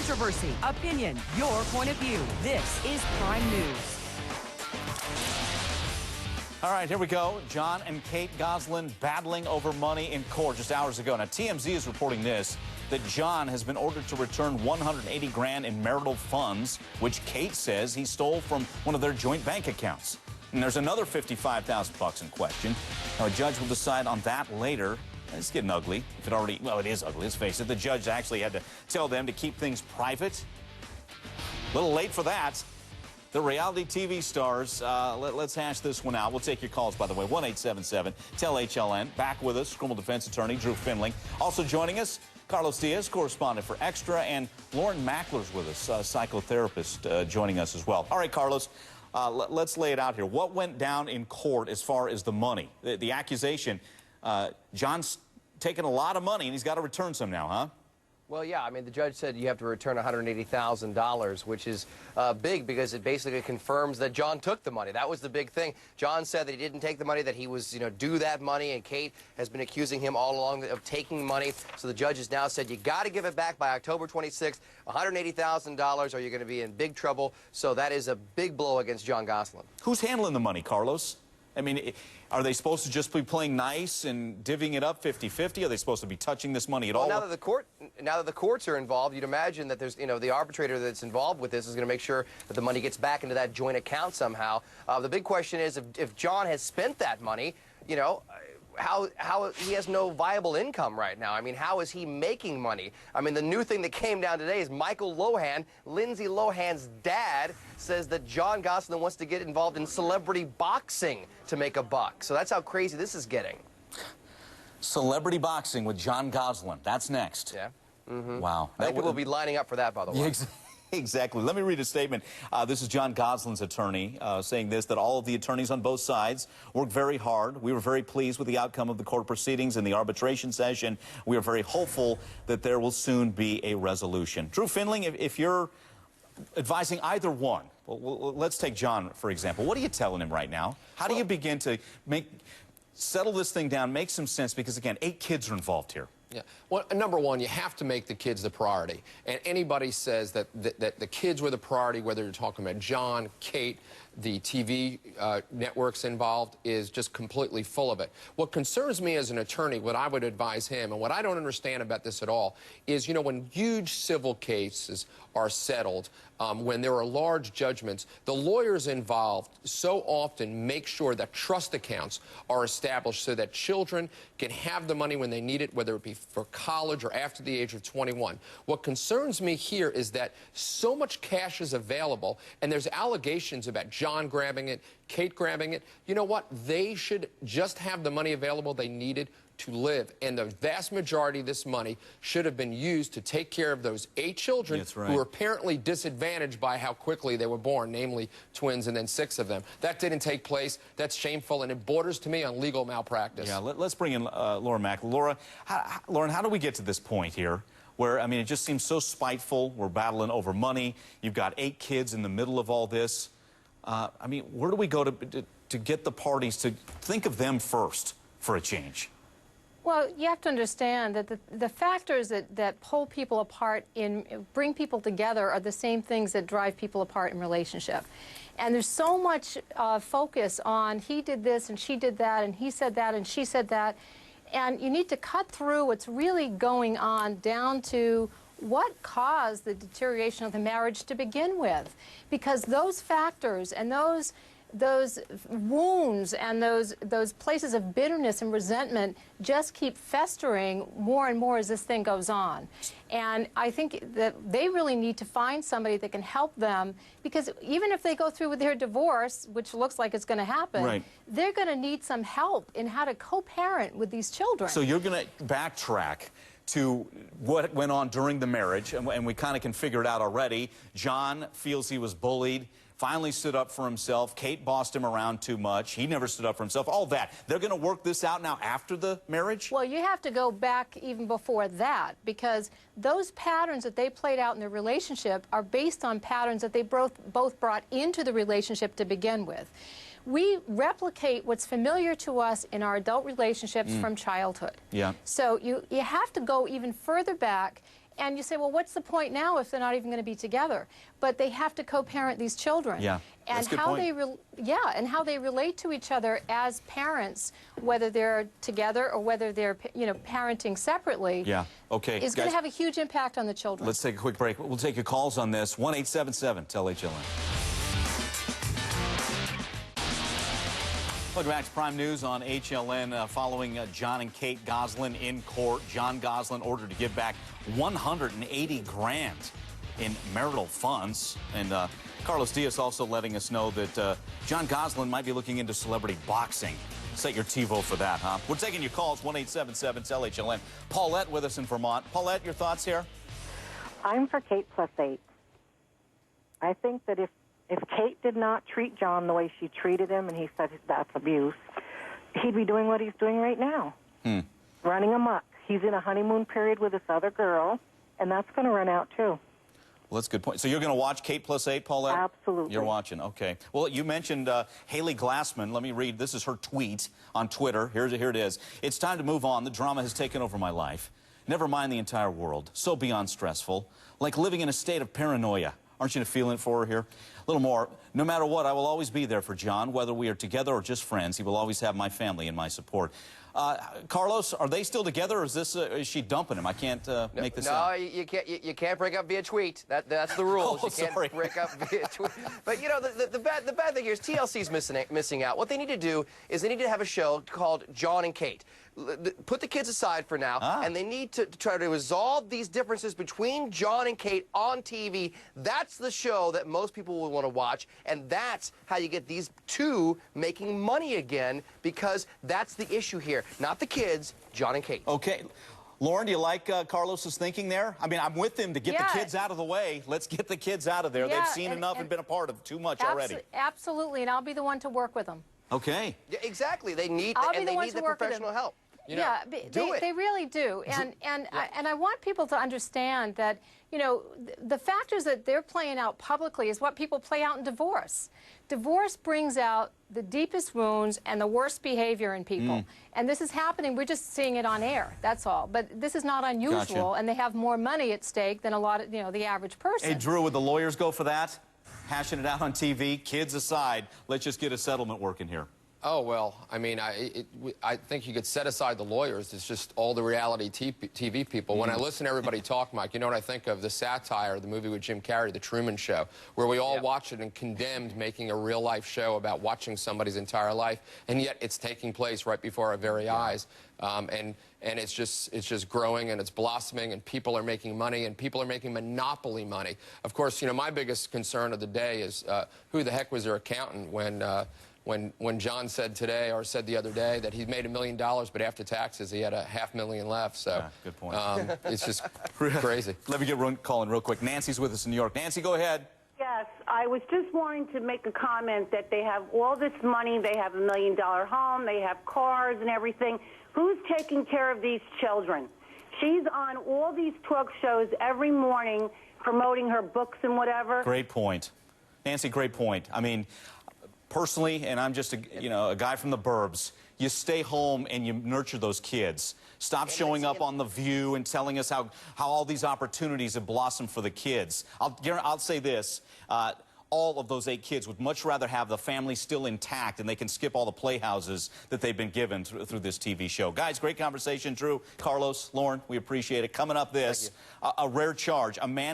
Controversy, opinion, your point of view. This is Prime News. All right, here we go. John and Kate Gosselin battling over money in court just hours ago. Now, TMZ is reporting this, that John has been ordered to return $180 grand in marital funds, which Kate says he stole from one of their joint bank accounts. And there's another $55,000 in question. Now, a judge will decide on that later. It's getting ugly. If it already, well, it is ugly, let's face it. The judge actually had to tell them to keep things private. A little late for that. The reality TV stars, let's hash this one out. We'll take your calls, by the way, 1-877-TEL-HLN. Back with us, criminal defense attorney Drew Findling. Also joining us, Carlos Diaz, correspondent for Extra, and Lauren Mackler's with us, psychotherapist, joining us as well. All right, Carlos, let's lay it out here. What went down in court as far as the money? The accusation, John's taken a lot of money, and he's got to return some now, huh? Well, yeah, I mean, the judge said you have to return $180,000, which is big because it basically confirms that John took the money. That was the big thing. John said that he didn't take the money, that he was, due that money, and Kate has been accusing him all along of taking money. So the judge has now said you got to give it back by October 26th, $180,000, or you're going to be in big trouble. So that is a big blow against John Gosselin. Who's handling the money, Carlos? I mean, are they supposed to just be playing nice and divvying it up 50-50? Are they supposed to be touching this money at all? Now that the courts are involved, you'd imagine that there's, the arbitrator that's involved with this is going to make sure that the money gets back into that joint account somehow. The big question is if John has spent that money, how he has no viable income right now. I mean, how is he making money? I mean, the new thing that came down today is Michael Lohan, Lindsay Lohan's dad, says that John Gosselin wants to get involved in celebrity boxing to make a buck. So that's how crazy this is getting. Celebrity boxing with John Gosselin. That's next. Yeah. Mm-hmm. Wow. I think people will be lining up for that, by the way. Exactly. Let me read a statement. This is John Gosselin's attorney saying this, that all of the attorneys on both sides worked very hard. We were very pleased with the outcome of the court proceedings and the arbitration session. We are very hopeful that there will soon be a resolution. Drew Findling, if you're advising either one, well, let's take John, for example. What are you telling him right now? How do you begin to settle this thing down, make some sense? Because, again, 8 kids are involved here. Yeah. Well, number one, you have to make the kids the priority. And anybody says that the kids were the priority, whether you're talking about John, Kate, the TV networks involved, is just completely full of it. What concerns me as an attorney, what I would advise him, and what I don't understand about this at all, is, when huge civil cases are settled, when there are large judgments, the lawyers involved so often make sure that trust accounts are established so that children can have the money when they need it, whether it be for college or after the age of 21. What concerns me here is that so much cash is available, and there's allegations about John grabbing it, Kate grabbing it. You know what? They should just have the money available they needed to live. And the vast majority of this money should have been used to take care of those 8 children who were apparently disadvantaged by how quickly they were born, namely twins and then 6 of them. That didn't take place. That's shameful, and it borders to me on legal malpractice. Yeah, let's bring in Laura Mackler. Lauren, how do we get to this point here where, I mean, it just seems so spiteful. We're battling over money. You've got 8 kids in the middle of all this. I mean, where do we go to get the parties to think of them first for a change? Well, you have to understand that the factors that pull people apart bring people together are the same things that drive people apart in relationship. And there's so much focus on he did this and she did that and he said that and she said that. And you need to cut through what's really going on down to what caused the deterioration of the marriage to begin with. Because those factors and those wounds and those places of bitterness and resentment just keep festering more and more as this thing goes on. And I think that they really need to find somebody that can help them, because even if they go through with their divorce, which looks like it's going to happen, they're going to need some help in how to co-parent with these children. So you're going to backtrack to what went on during the marriage, and we kind of can figure it out already. John feels he was bullied, finally stood up for himself. Kate bossed him around too much. He never stood up for himself. All that. They're going to work this out now after the marriage? Well, you have to go back even before that, because those patterns that they played out in their relationship are based on patterns that they both brought into the relationship to begin with. We replicate what's familiar to us in our adult relationships from childhood. Yeah. So you have to go even further back And you say, well, what's the point now if they're not even going to be together? But they have to co-parent these children. Yeah, and that's a good how point. and how they relate to each other as parents, whether they're together or whether they're parenting separately. Yeah. Okay. Is going to have a huge impact on the children. Let's take a quick break. We'll take your calls on this. 1-877-TEL-HLN. Welcome back to Prime News on HLN. Following John and Kate Gosselin in court, John Gosselin ordered to give back 180 grand in marital funds. And Carlos Diaz also letting us know that John Gosselin might be looking into celebrity boxing. Set your TiVo for that, huh? We're taking your calls, 1-877-TEL-HLN. Paulette with us in Vermont. Paulette, your thoughts here? I'm for Kate +8. I think that if Kate did not treat John the way she treated him, and he said that's abuse, he'd be doing what he's doing right now, running amok. He's in a honeymoon period with this other girl, and that's going to run out, too. Well, that's a good point. So you're going to watch Kate +8, Paulette? Absolutely. You're watching, okay. Well, you mentioned Haley Glassman. Let me read. This is her tweet on Twitter. Here it is. It's time to move on. The drama has taken over my life. Never mind the entire world. So beyond stressful. Like living in a state of paranoia. Aren't you feeling it for her here? A little more. No matter what, I will always be there for John, whether we are together or just friends. He will always have my family and my support. Carlos, are they still together, or is she dumping him? I can't make this out. No, you can't break up via tweet. That's the rules. Oh, you can't sorry. break up via tweet. But you know, the bad thing here is TLC's missing out. What they need to do is they need to have a show called John and Kate. Put the kids aside for now, and they need to try to resolve these differences between John and Kate on TV. That's the show that most people will want to watch, and that's how you get these two making money again, because that's the issue here. Not the kids, John and Kate. Okay. Lauren, do you like Carlos's thinking there? I mean, I'm with him to get the kids out of the way. Let's get the kids out of there. Yeah, They've seen enough and been a part of too much already. Absolutely, and I'll be the one to work with them. Okay. Yeah, exactly. They need the professional help. You know, yeah, they really do, and I want people to understand that the factors that they're playing out publicly is what people play out in divorce. Divorce brings out the deepest wounds and the worst behavior in people, and this is happening. We're just seeing it on air. That's all. But this is not unusual, and they have more money at stake than a lot of the average person. Hey, Drew, would the lawyers go for that? Hashing it out on TV, kids aside, let's just get a settlement working here. Oh, well, I mean, I think you could set aside the lawyers. It's just all the reality TV people. When I listen to everybody talk, Mike, you know what I think of? The satire, the movie with Jim Carrey, The Truman Show, where we all watched it and condemned making a real-life show about watching somebody's entire life, and yet it's taking place right before our very eyes. And it's just growing and it's blossoming, and people are making money, and people are making monopoly money. Of course, my biggest concern of the day is who the heck was their accountant when John said today, or said the other day, that he made $1 million, but after taxes he had $500,000 left. So good point. It's just crazy. Let me get calling real quick. Nancy's with us in New York. Nancy, go ahead. Yes, I was just wanting to make a comment that they have all this money. They have $1 million home. They have cars and everything. Who's taking care of these children? She's on all these talk shows every morning promoting her books and whatever. Great point. Nancy, great point. I mean, personally, and I'm just a guy from the burbs, you stay home and you nurture those kids. Stop showing up on The View and telling us how all these opportunities have blossomed for the kids. I'll say this. All of those 8 kids would much rather have the family still intact, and they can skip all the playhouses that they've been given through this TV show. Guys, great conversation. Drew, Carlos, Lauren, we appreciate it. Coming up a rare charge. A man